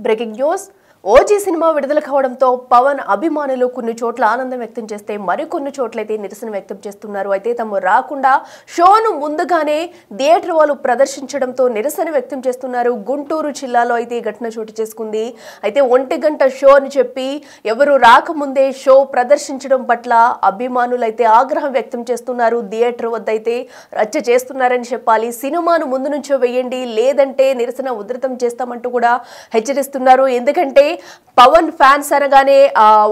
Breaking news OG cinema విడుదల కావడంతో పవన్ అభిమానులు కొన్ని చోట్ల ఆనందం వ్యక్తం చేస్తే మరికొన్ని చోట్లయితే నిరసన వ్యక్తం చేస్తున్నారు. అయితే తమ రాకుండా షోను ముందుగానే థియేటర్ వాళ్ళు ప్రదర్శించడంతో నిరసన వ్యక్తం చేస్తున్నారు. గుంటూరు జిల్లాలో అయితే ఈ ఘటన చోటు చేసుకుంది. అయితే 1 గంట షో అని చెప్పి ఎవరు రాకముందే షో ప్రదర్శించడం పట్ల అభిమానులు అయితే ఆగ్రహం వ్యక్తం చేస్తున్నారు. థియేటర్ వద్ద అయితే రచ్చ చేస్తున్నారని చెప్పాలి. సినిమాను ముందు నుంచో వేయండి, లేదంటే నిరసన ఉధృతం చేస్తామంటూ కూడా హెచ్చరిస్తున్నారు. ఎందుకంటే పవన్ ఫ్యాన్స్ అనగానే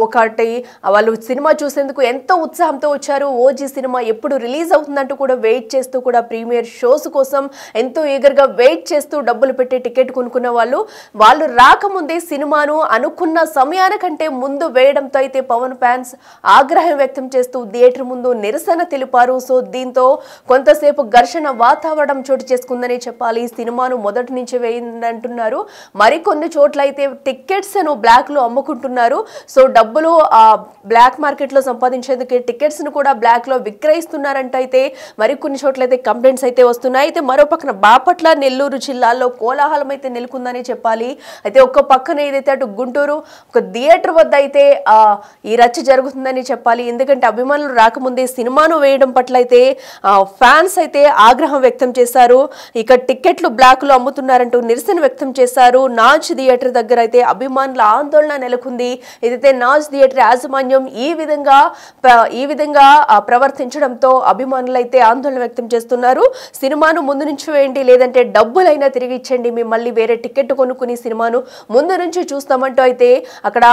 ఒకటి వాళ్ళు సినిమా చూసేందుకు ఎంతో ఉత్సాహంతో వచ్చారు. ఓజీ సినిమా ఎప్పుడు రిలీజ్ అవుతుందంటూ కూడా వెయిట్ చేస్తూ కూడా ప్రీమియర్ షోస్ కోసం ఎంతో ఈగర్గా వెయిట్ చేస్తూ డబ్బులు పెట్టి టికెట్ కొనుక్కున్న వాళ్ళు రాకముందే సినిమాను అనుకున్న సమయానికంటే ముందు వేయడంతో అయితే పవన్ ఫ్యాన్స్ ఆగ్రహం వ్యక్తం చేస్తూ థియేటర్ ముందు నిరసన తెలిపారు. సో దీంతో కొంతసేపు ఘర్షణ వాతావరణం చోటు చేసుకుందని చెప్పాలి. సినిమాను మొదటి నుంచి వేయండి అంటున్నారు. మరికొన్ని చోట్ల అయితే టికెట్స్ బ్లాక్ లో అమ్ముకుంటున్నారు. సో డబ్బులు బ్లాక్ మార్కెట్ లో సంపాదించేందుకు టికెట్స్ ను కూడా బ్లాక్ లో విక్రయిస్తున్నారంట అయితే మరికొన్ని చోట్ల అయితే కంప్లైంట్స్ అయితే వస్తున్నాయి. అయితే మరో పక్కన బాపట్ల, నెల్లూరు జిల్లాల్లో కోలాహలం అయితే నెలకొందని చెప్పాలి. అయితే ఒక్క పక్కన ఏదైతే అటు గుంటూరు ఒక థియేటర్ వద్ద అయితే ఈ రచ్చ జరుగుతుందని చెప్పాలి. ఎందుకంటే అభిమానులు రాకముందే సినిమాను వేయడం పట్ల అయితే ఫ్యాన్స్ అయితే ఆగ్రహం వ్యక్తం చేశారు. ఇక టికెట్లు బ్లాక్ లో అమ్ముతున్నారంటూ నిరసన వ్యక్తం చేశారు. నాజ్ థియేటర్ దగ్గర అయితే అభిమానుల ఆందోళన నెలకొంది. ఏదైతే నాజ్ థియేటర్ యాజమాన్యం ఈ విధంగా ప్రవర్తించడంతో అభిమానులు అయితే ఆందోళన వ్యక్తం చేస్తున్నారు. సినిమాను ముందు నుంచి వేయండి, లేదంటే డబ్బులైనా తిరిగి ఇచ్చండి, మేము మళ్ళీ వేరే టికెట్ కొనుక్కుని సినిమాను ముందు నుంచి చూస్తామంటూ అయితే అక్కడ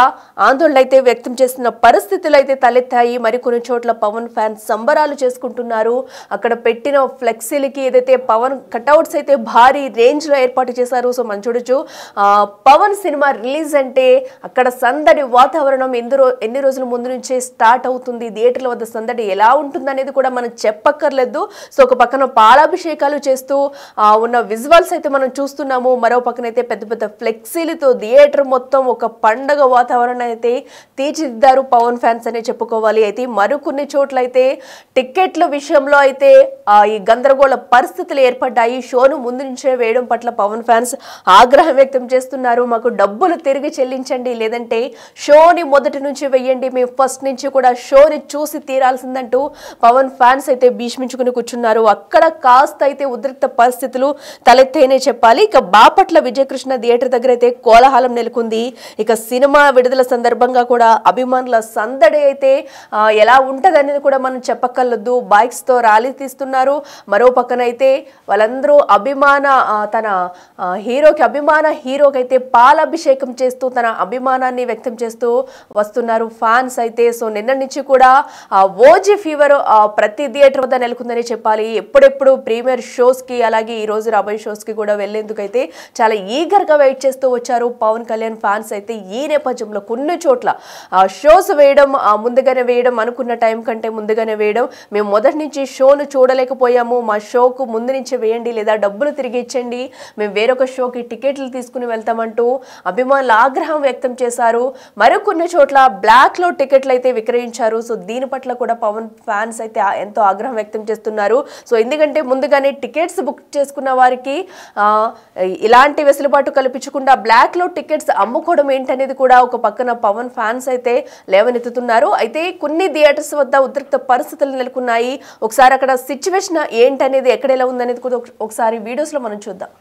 ఆందోళన అయితే వ్యక్తం చేస్తున్న పరిస్థితులు అయితే తలెత్తాయి. మరికొన్ని చోట్ల పవన్ ఫ్యాన్స్ సంబరాలు చేసుకుంటున్నారు. అక్కడ పెట్టిన ఫ్లెక్సీలకి ఏదైతే పవన్ కట్అవుట్స్ అయితే భారీ రేంజ్ లో ఏర్పాటు చేశారు. సో మనం చూడొచ్చు పవన్ సినిమా రిలీజ్ అంటే అక్కడ సందడి వాతావరణం ఎన్ని రోజుల ముందు నుంచే స్టార్ట్ అవుతుంది. థియేటర్ల వద్ద సందడి ఎలా ఉంటుంది అనేది కూడా మనం చెప్పక్కర్లేదు. సో ఒక పక్కన పాలాభిషేకాలు చేస్తూ ఉన్న విజువల్స్ అయితే మనం చూస్తున్నాము. మరో పక్కన అయితే పెద్ద పెద్ద ఫ్లెక్సీలతో థియేటర్ మొత్తం ఒక పండగ వాతావరణం అయితే తీర్చిదిద్దారు పవన్ ఫ్యాన్స్ అనే చెప్పుకోవాలి. అయితే మరికొన్ని చోట్ల అయితే టికెట్ల విషయంలో అయితే ఈ గందరగోళ పరిస్థితులు ఏర్పడ్డాయి. షోను ముందు నుంచే వేయడం పట్ల పవన్ ఫ్యాన్స్ ఆగ్రహం వ్యక్తం చేస్తున్నారు. మాకు డబ్బులు తిరిగి చెల్లించండి, లేదంటే షోని మొదటి నుంచి వేయండి, మేము ఫస్ట్ నుంచి కూడా షోని చూసి తీరాల్సిందంటూ పవన్ ఫ్యాన్స్ అయితే భీష్మించుకుని కూర్చున్నారు. అక్కడ కాస్త అయితే ఉద్రిక్త పరిస్థితులు తలెత్తేనే చెప్పాలి. ఇక బాపట్ల విజయకృష్ణ థియేటర్ దగ్గర అయితే కోలాహలం నెలకొంది. ఇక సినిమా విడుదల సందర్భంగా కూడా అభిమానుల సందడి అయితే ఎలా ఉంటది అనేది కూడా మనం చెప్పక్కర్లేదు. బైక్స్ తో ర్యాలీ తీస్తున్నారు. మరో పక్కన అయితే వాళ్ళందరూ తన హీరోకి అయితే పాలాభిషేకం చేస్తూ తన అభిమానాన్ని వ్యక్తం చేస్తూ వస్తున్నారు ఫ్యాన్స్ అయితే. సో నిన్న నుంచి కూడా ఓజీ ఫీవర్ ప్రతి థియేటర్ వద్ద నెలకొందని చెప్పాలి. ఎప్పుడెప్పుడు ప్రీమియర్ షోస్ కి అలాగే ఈ రోజు రాబోయే షోస్ కి కూడా వెళ్లేందుకు అయితే చాలా ఈగర్ గా వెయిట్ చేస్తూ వచ్చారు పవన్ కళ్యాణ్ ఫ్యాన్స్ అయితే. ఈ నేపథ్యంలో కొన్ని చోట్ల షోస్ వేయడం ముందుగానే వేయడం, అనుకున్న టైం కంటే ముందుగానే వేయడం, మేము మొదటి నుంచి షోను చూడలేకపోయాము, మా షోకు ముందు నుంచి వేయండి, లేదా డబ్బులు తిరిగి ఇచ్చండి, మేము వేరొక షోకి టికెట్లు తీసుకుని వెళ్తామంటూ అభిమానులు ఆగ్రహం వ్యక్తం చేశారు. మరికొన్ని చోట్ల బ్లాక్ లో టికెట్లు అయితే విక్రయించారు. సో దీని పట్ల కూడా పవన్ ఫ్యాన్స్ అయితే ఎంతో ఆగ్రహం వ్యక్తం చేస్తున్నారు. సో ఎందుకంటే ముందుగానే టికెట్స్ బుక్ చేసుకున్న వారికి ఇలాంటి వెసులుబాటు కల్పించకుండా బ్లాక్ లో టికెట్స్ అమ్ముకోవడం ఏంటనేది కూడా ఒక పక్కన పవన్ ఫ్యాన్స్ అయితే లేవనెత్తుతున్నారు. అయితే కొన్ని థియేటర్స్ వద్ద ఉద్రిక్త పరిస్థితులు నెలకొన్నాయి. ఒకసారి అక్కడ సిచ్యువేషన్ ఏంటనేది ఎక్కడ ఎలా ఉందనేది కూడా ఒకసారి వీడియోస్ లో మనం చూద్దాం.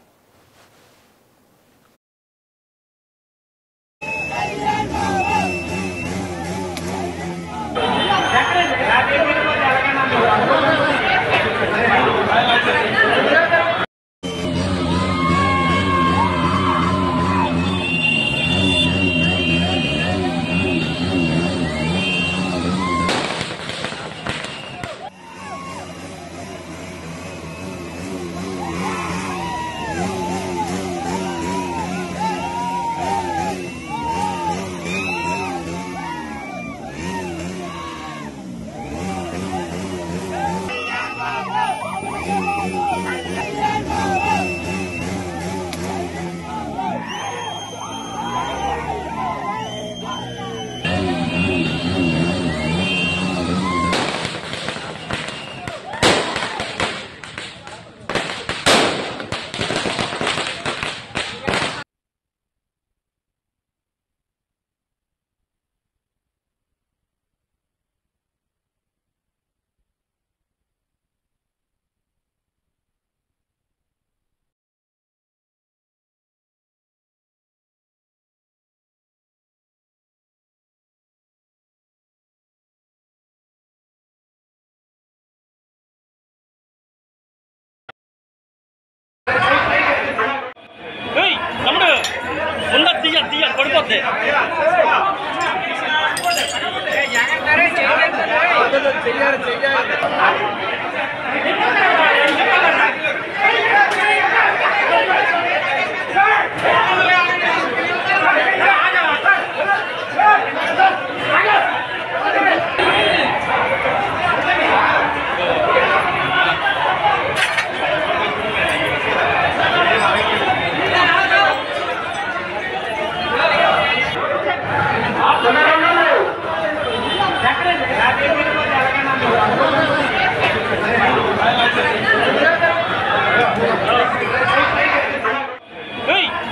పడిపోద్ది.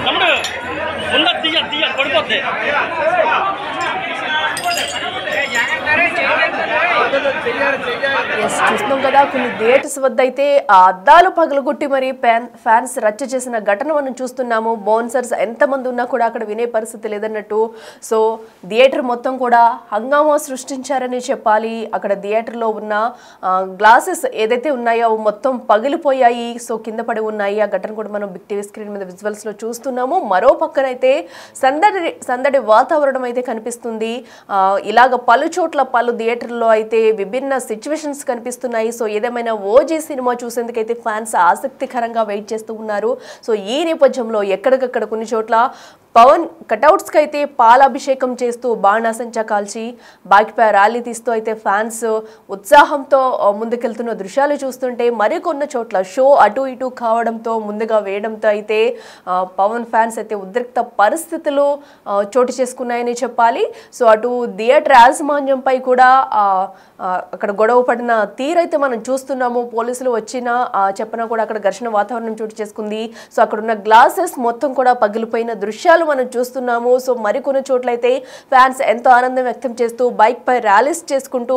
తమ్ముడు ఉందా తీయాలి పడిపోద్ది. చూస్తున్నాం కదా, కొన్ని థియేటర్స్ వద్ద అయితే ఆ అద్దాలు పగలగొట్టి మరి ఫ్యాన్స్ రచ్చ చేసిన ఘటన మనం చూస్తున్నాము. బౌన్సర్స్ ఎంతమంది ఉన్నా కూడా అక్కడ వినే పరిస్థితి లేదన్నట్టు. సో థియేటర్ మొత్తం కూడా హంగామా సృష్టించారని చెప్పాలి. అక్కడ థియేటర్లో ఉన్న గ్లాసెస్ ఏదైతే ఉన్నాయో మొత్తం పగిలిపోయాయి. సో కింద పడి ఉన్నాయి. ఆ ఘటన కూడా మనం బిగ్ టీవీ స్క్రీన్ మీద విజువల్స్లో చూస్తున్నాము. మరో పక్కనైతే సందడి వాతావరణం అయితే కనిపిస్తుంది. ఇలాగ పలు చోట్ల పలు థియేటర్లో అయితే విభిన్న సిచ్యువేషన్స్ కనిపిస్తున్నాయి. సో ఏదేమైనా ఓజీ సినిమా చూసేందుకైతే ఫ్యాన్స్ ఆసక్తికరంగా వెయిట్ చేస్తూ ఉన్నారు. సో ఈ నేపథ్యంలో ఎక్కడికక్కడ కొన్ని చోట్ల పవన్ కటౌట్స్కి అయితే పాలాభిషేకం చేస్తూ బాణాసంచా కాల్చి బైక్పై ర్యాలీ తీస్తూ అయితే ఫ్యాన్స్ ఉత్సాహంతో ముందుకెళ్తున్న దృశ్యాలు చూస్తుంటే, మరికొన్ని చోట్ల షో అటు ఇటు కావడంతో ముందుగా వేయడంతో అయితే పవన్ ఫ్యాన్స్ అయితే ఉద్రిక్త పరిస్థితులు చోటు చేసుకున్నాయని చెప్పాలి. సో అటు థియేటర్ యాజమాన్యంపై కూడా అక్కడ గొడవ పడిన తీరైతే మనం చూస్తున్నాము. పోలీసులు వచ్చినా చెప్పినా కూడా అక్కడ ఘర్షణ వాతావరణం చోటు చేసుకుంది. సో అక్కడ ఉన్న గ్లాసెస్ మొత్తం కూడా పగిలిపోయిన దృశ్యాలు మనం చూస్తున్నాము. సో మరికొన్ని చోట్లయితే ఫ్యాన్స్ ఎంతో ఆనందం వ్యక్తం చేస్తూ బైక్ పై ర్యాలీస్ చేసుకుంటూ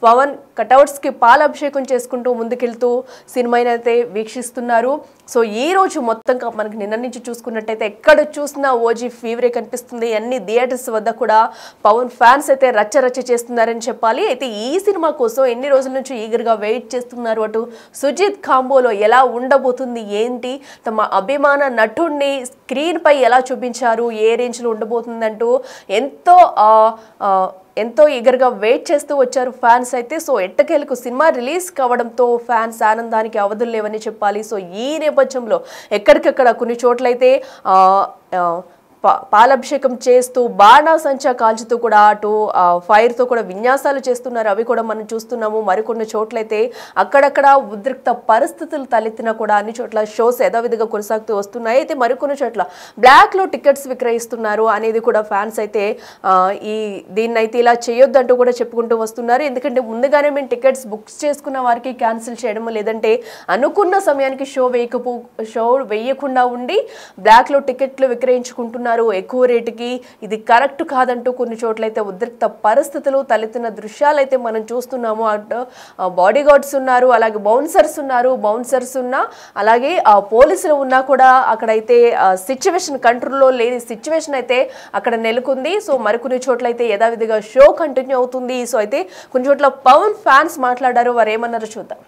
పవన్ కటౌట్స్ కి పాలాభిషేకం చేసుకుంటూ ముందుకెళ్తూ సినిమాని అయితే వీక్షిస్తున్నారు. సో ఈ రోజు మొత్తంగా మనకి నిన్న నుంచి చూసుకున్నట్టయితే ఎక్కడ చూసినా ఓజీ ఫీవరే కనిపిస్తుంది. అన్ని థియేటర్స్ వద్ద కూడా పవన్ ఫ్యాన్స్ అయితే రచ్చ చేస్తున్నారని చెప్పాలి. అయితే ఈ సినిమా కోసం ఎన్ని రోజుల నుంచి ఈగర్గా వెయిట్ చేస్తున్నారు. అటు సుజిత్ కాంబోలో ఎలా ఉండబోతుంది, ఏంటి, తమ అభిమాన నటుడిని స్క్రీన్ పై ఎలా చూపించారు, ఏ రేంజ్ లో ఉండబోతుందంటూ ఎంతో ఈగర్గా వెయిట్ చేస్తూ వచ్చారు ఫ్యాన్స్ అయితే. సో ఎట్టకేలకు సినిమా రిలీజ్ కావడంతో ఫ్యాన్స్ ఆనందానికి అవధులు లేవని చెప్పాలి. సో ఈ నేపథ్యంలో ఎక్కడికక్కడ కొన్ని చోట్లయితే పాలాభిషేకం చేస్తూ బాణాసంచా కాల్చుతూ కూడా అటు ఫైర్తో కూడా విన్యాసాలు చేస్తున్నారు. అవి కూడా మనం చూస్తున్నాము. మరికొన్ని చోట్లయితే అక్కడక్కడ ఉద్రిక్త పరిస్థితులు తలెత్తినా కూడా అన్ని చోట్ల షోస్ యథావిధిగా కొనసాగుతూ వస్తున్నాయి. అయితే మరికొన్ని చోట్ల బ్లాక్లో టికెట్స్ విక్రయిస్తున్నారు అనేది కూడా ఫ్యాన్స్ అయితే దీన్నైతే ఇలా చేయొద్దంటూ కూడా చెప్పుకుంటూ వస్తున్నారు. ఎందుకంటే ముందుగానే మేము టికెట్స్ బుక్ చేసుకున్న వారికి క్యాన్సిల్ చేయడం, లేదంటే అనుకున్న సమయానికి షో వేయకుండా ఉండి బ్లాక్లో టికెట్లు విక్రయించుకుంటున్నారు ఎక్కువ రేటుకి. ఇది కరెక్ట్ కాదంటూ కొన్ని చోట్లయితే ఉద్రిక్త పరిస్థితులు తలెత్తిన దృశ్యాలైతే మనం చూస్తున్నాము. అటు బాడీ గార్డ్స్ ఉన్నారు, అలాగే బౌన్సర్స్ ఉన్నా, అలాగే పోలీసులు ఉన్నా కూడా అక్కడైతే సిచ్యువేషన్ కంట్రోల్లో లేని సిచ్యువేషన్ అయితే అక్కడ నెలకొంది. సో మరికొన్ని చోట్లయితే యథావిధిగా షో కంటిన్యూ అవుతుంది. సో అయితే కొన్ని చోట్ల పవన్ ఫ్యాన్స్ మాట్లాడారు. వారు ఏమన్నారో చూద్దాం.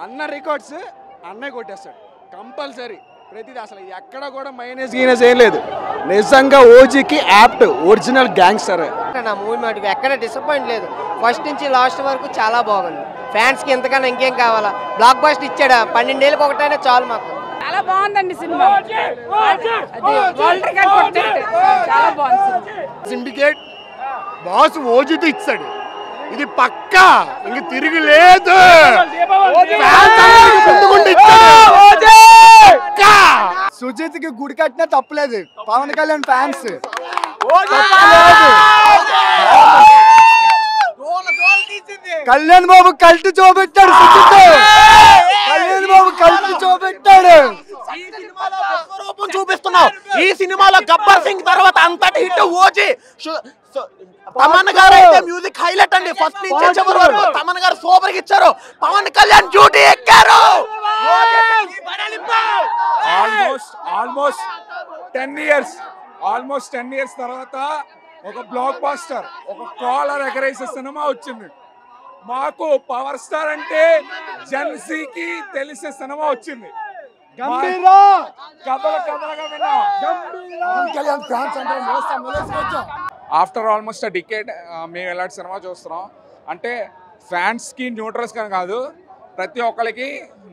అన్న రికార్డ్స్ అన్నయ్య కొట్టేస్తాడు కంపల్సరీ. ప్రతిదీ అసలు ఎక్కడ కూడా మైనస్ గీనస్ ఏం లేదు. నిజంగా ఓజీకి యాప్ట్ ఒరిజినల్ గ్యాంగ్స్టర్. నా మూవీ మాట ఎక్కడ డిసప్పాయింట్ లేదు. ఫస్ట్ నుంచి లాస్ట్ వరకు చాలా బాగుంది. ఫ్యాన్స్ కి ఎంతకన్నా ఇంకేం కావాలా? బ్లాక్ బస్టర్ ఇచ్చాడా? 12 ఏళ్ళకి ఒకటైనా చాలు మాకు. చాలా బాగుందండి సినిమా. చాలా బాగుంది. సిండికేట్ బాస్ ఓజీతో ఇచ్చాడు. ఇది పక్కా, ఇంక తిరుగులేదు. సుజిత్ కి గుడి కట్టినా తప్పలేదు. Pawan Kalyan fans Kalyan Babu cult చూపెట్టాడు. Kalyan Babu cult చూపెట్టాడు. చూపిస్తున్నావు ఈ సినిమాలో. గబ్బర్ సింగ్ తర్వాత అంతటి హిట్ ఓజీ. తమన్ గారు అయితే మ్యూజిక్ హైలైట్ అండి. ఫస్ట్ నుంచి చివరి వరకు తమన్ గారు సూపర్ గా ఇచ్చారు. పవన్ కళ్యాణ్ డ్యూటీ ఎక్కారు. ఆల్మోస్ట్ 10 ఇయర్స్ తర్వాత ఒక బ్లాక్ బాస్టర్, ఒక కాలర్ ఎగరేసే సినిమా వచ్చింది. మాకు పవర్ స్టార్ అంటే జెన్సీకి తెలిసే సినిమా వచ్చింది. ఆఫ్టర్ ఆల్మోస్ట్ డికేడ్ మేము ఇలాంటి సినిమా చూస్తున్నాం. అంటే ఫ్యాన్స్కి న్యూట్రల్స్ కానీ కాదు, ప్రతి ఒక్కరికి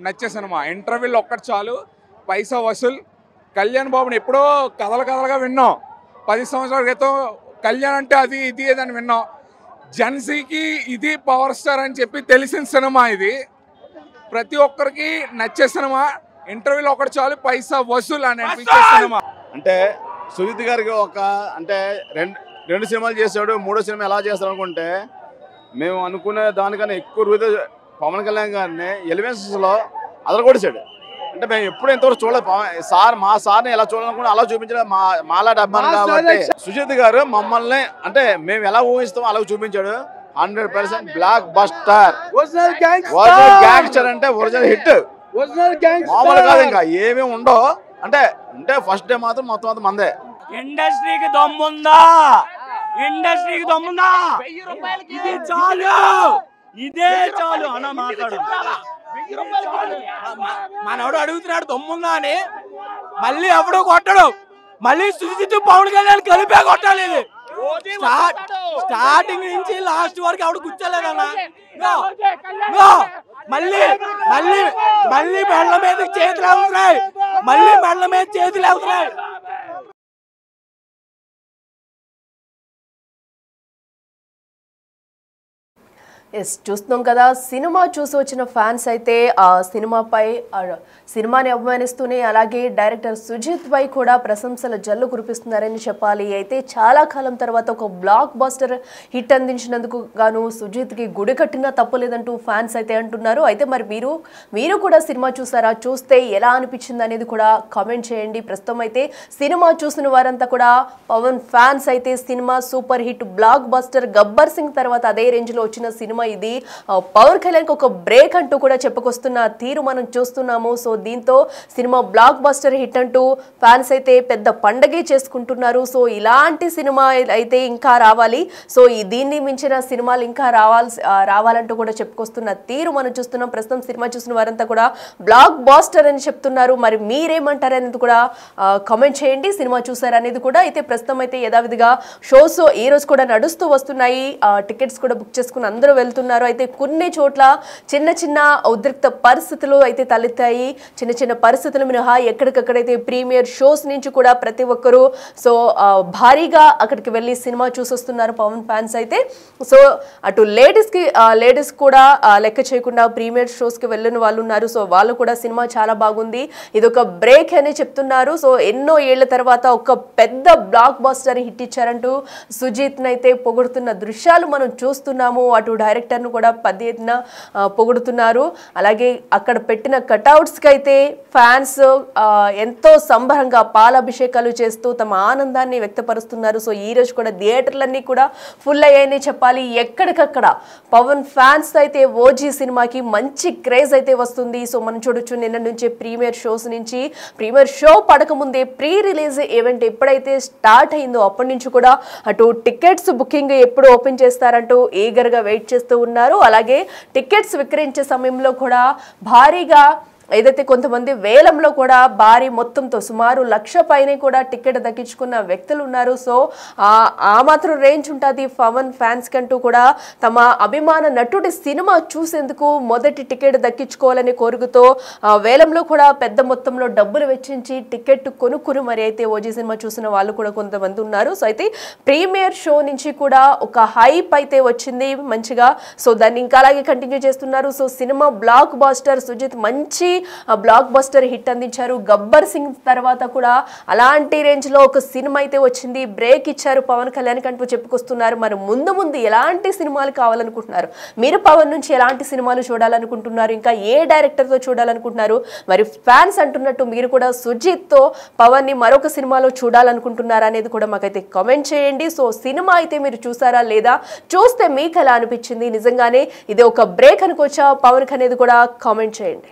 నచ్చే సినిమా. ఇంటర్వ్యూలు ఒక్కటి చాలు, పైసా వసూల్. కళ్యాణ్ బాబుని ఎప్పుడో కథలుగా విన్నాం. 10 సంవత్సరాల క్రితం కళ్యాణ్ అంటే అది ఇది అని విన్నాం. జెన్సీకి ఇది పవర్ స్టార్ అని చెప్పి తెలిసిన సినిమా ఇది. ప్రతి ఒక్కరికి నచ్చే సినిమా. ఇంటర్వ్యూలో ఒకటి చాలు, పైసా వసూల్ అని అనిపించే సినిమా. అంటే సుజిత్ గారికి అంటే రెండు సినిమాలు చేశాడు, మూడో సినిమా ఎలా చేస్తాడు అనుకుంటే మేము అనుకునే దానికన్నా ఎక్కువ రోజు పవన్ కళ్యాణ్ గారిని ఎలివెన్స్లో అదరగొడిచాడు. అంటే మేము ఎప్పుడు ఎంతవరకు చూడలేదు. మా సార్ని ఎలా చూడాలనుకుంటే అలా చూపించడం మాలా డబ్బాను. కాబట్టి సుజిత్ గారు మమ్మల్ని అంటే మేము ఎలా ఊహిస్తామో అలా చూపించాడు. 100% బ్లాక్ బస్టర్. గ్యాంగ్స్టర్ అంటే ఒరిజినల్ హిట్. మామూలు కాదు, ఇంకా ఏమేమి ఉండో. అంటే ఫస్ట్ డే మాత్రం మొత్తం అంతా మందే. ఇండస్ట్రీకి దమ్ముందా? ఇండస్ట్రీకి దమ్ముందా? ఇది చాలు, ఇదే చాలు అన్న మాట్లాడు. మనోడు అడుగుతున్నాడు దమ్ముందా అని. మళ్ళీ ఎవడో కొట్టడు. మళ్ళీ సుజిత్ పవన్ కళ్యాణ్ కలిపే కొట్టాలి. స్టార్టింగ్ నుంచి లాస్ట్ వరకు ఎవడు కూర్చోలేదన్నా. మళ్ళీ మెడల మీద చేతులు అవుతున్నాయి. మళ్ళీ మెడల మీద చేతులు అవుతున్నాయి. ఎస్, చూస్తున్నాం కదా. సినిమా చూసి వచ్చిన ఫ్యాన్స్ అయితే ఆ సినిమాని అభిమానిస్తూనే అలాగే డైరెక్టర్ సుజిత్ పై కూడా ప్రశంసల జల్లు కురిపిస్తున్నారని చెప్పాలి. అయితే చాలా కాలం తర్వాత ఒక బ్లాక్ బస్టర్ హిట్ అందించినందుకు గాను సుజిత్కి గుడి కట్టినా తప్పలేదంటూ ఫ్యాన్స్ అయితే అంటున్నారు. అయితే మరి మీరు కూడా సినిమా చూసారా? చూస్తే ఎలా అనిపించింది అనేది కూడా కామెంట్ చేయండి. ప్రస్తుతం అయితే సినిమా చూసిన వారంతా కూడా పవన్ ఫ్యాన్స్ అయితే cinema super hit block buster Gabbar Singh తర్వాత అదే రేంజ్లో వచ్చిన సినిమా ఇది. పవన్ కళ్యాణ్కి ఒక బ్రేక్ అంటూ కూడా చెప్పుకొస్తున్న తీరు మనం చూస్తున్నాము. సో దీంతో సినిమా బ్లాక్ బస్టర్ హిట్ అంటూ ఫ్యాన్స్ అయితే పెద్ద పండగే చేసుకుంటున్నారు. సో ఇలాంటి సినిమా అయితే ఇంకా రావాలి. సో దీన్ని మించిన సినిమాలు ఇంకా రావాలంటూ కూడా చెప్పుకొస్తున్న తీరు మనం చూస్తున్నాం. ప్రస్తుతం సినిమా చూసిన వారంతా కూడా బ్లాక్ బస్టర్ అని చెప్తున్నారు. మరి మీరేమంటారు అనేది కూడా కామెంట్ చేయండి. సినిమా చూసారనేది కూడా. అయితే ప్రస్తుతం అయితే యథావిధిగా షోస్ ఈ రోజు కూడా నడుస్తూ వస్తున్నాయి. టికెట్స్ కూడా బుక్ చేసుకుని అందరూ వెళ్తున్నారు. అయితే కొన్ని చోట్ల చిన్న ఉద్రిక్త పరిస్థితులు అయితే తలెత్తాయి. చిన్న పరిస్థితులు మినహా ఎక్కడికక్కడైతే ప్రీమియర్ షోస్ నుంచి కూడా ప్రతి ఒక్కరూ సో భారీగా అక్కడికి వెళ్ళి సినిమా చూసొస్తున్నారు పవన్ ఫ్యాన్స్ అయితే. సో అటు లేడీస్ కూడా లెక్క చేయకుండా ప్రీమియర్ షోస్కి వెళ్ళిన వాళ్ళు ఉన్నారు. సో వాళ్ళు కూడా సినిమా చాలా బాగుంది, ఇదొక బ్రేక్ అని చెప్తున్నారు. సో ఎన్నో ఏళ్ల తర్వాత ఒక పెద్ద బ్లాక్ బస్టర్ హిట్ ఇచ్చారంటూ సుజిత్ అయితే పొగుడుతున్న దృశ్యాలు మనం చూస్తున్నాము. అటు డైరెక్టర్ను కూడా పెద్ద ఎత్తున పొగుడుతున్నారు. అలాగే అక్కడ పెట్టిన కటౌట్స్కి అయితే ఫ్యాన్స్ ఎంతో సంబరంగా పాలాభిషేకాలు చేస్తూ తమ ఆనందాన్ని వ్యక్తపరుస్తున్నారు. సో ఈ రోజు కూడా థియేటర్లన్నీ కూడా ఫుల్ అయ్యాయని చెప్పాలి. ఎక్కడికక్కడ పవన్ ఫ్యాన్స్ అయితే ఓజీ సినిమాకి మంచి క్రేజ్ అయితే వస్తుంది. సో మనం చూడొచ్చు నిన్న నుంచి ప్రీమియర్ షో పడకముందే ప్రీ రిలీజ్ ఈవెంట్ ఎప్పుడైతే స్టార్ట్ అయిందో అప్పటి నుంచి కూడా అటు టికెట్స్ బుకింగ్ ఎప్పుడు ఓపెన్ చేస్తారంటూ ఈగర్గా వెయిట్ చేస్తూ ఉన్నారు. అలాగే టికెట్స్ విక్రయించే సమయంలో కూడా భారీగా ఏదైతే కొంతమంది వేలంలో కూడా భారీ మొత్తంతో సుమారు 1,00,000 పైనే కూడా టికెట్ దక్కించుకున్న వ్యక్తులు ఉన్నారు. సో ఆ మాత్రం రేంజ్ ఉంటుంది పవన్ ఫ్యాన్స్ కంటూ కూడా తమ అభిమాన నటుడి సినిమా చూసేందుకు మొదటి టికెట్ దక్కించుకోవాలని కోరుకుతో వేలంలో కూడా పెద్ద మొత్తంలో డబ్బులు వెచ్చించి టికెట్ కొనుక్కుని మరి అయితే ఓజీ సినిమా చూసిన వాళ్ళు కూడా కొంతమంది ఉన్నారు. సో అయితే ప్రీమియర్ షో నుంచి కూడా ఒక హైప్ అయితే వచ్చింది మంచిగా. సో దాన్ని ఇంకా అలాగే కంటిన్యూ చేస్తున్నారు. So cinema blockbuster Sujeeth మంచి బ్లాక్ బస్టర్ హిట్ అందించారు. గబ్బర్ సింగ్ తర్వాత కూడా అలాంటి రేంజ్ లో ఒక సినిమా అయితే వచ్చింది, బ్రేక్ ఇచ్చారు పవన్ కళ్యాణ్ కంటూ చెప్పుకొస్తున్నారు. మరి ముందు ఎలాంటి సినిమాలు కావాలనుకుంటున్నారు? మీరు పవన్ నుంచి ఎలాంటి సినిమాలు చూడాలనుకుంటున్నారు? ఇంకా ఏ డైరెక్టర్ తో చూడాలనుకుంటున్నారు? మరి ఫ్యాన్స్ అంటున్నట్టు మీరు కూడా సుజిత్ తో పవన్ ని మరొక సినిమాలో చూడాలనుకుంటున్నారా అనేది కూడా మాకైతే కామెంట్ చేయండి. సో సినిమా అయితే మీరు చూసారా లేదా? చూస్తే మీకు ఎలా అనిపించింది? నిజంగానే ఇది ఒక బ్రేక్ అనుకోవచ్చా పవన్ అనేది కూడా కామెంట్ చేయండి.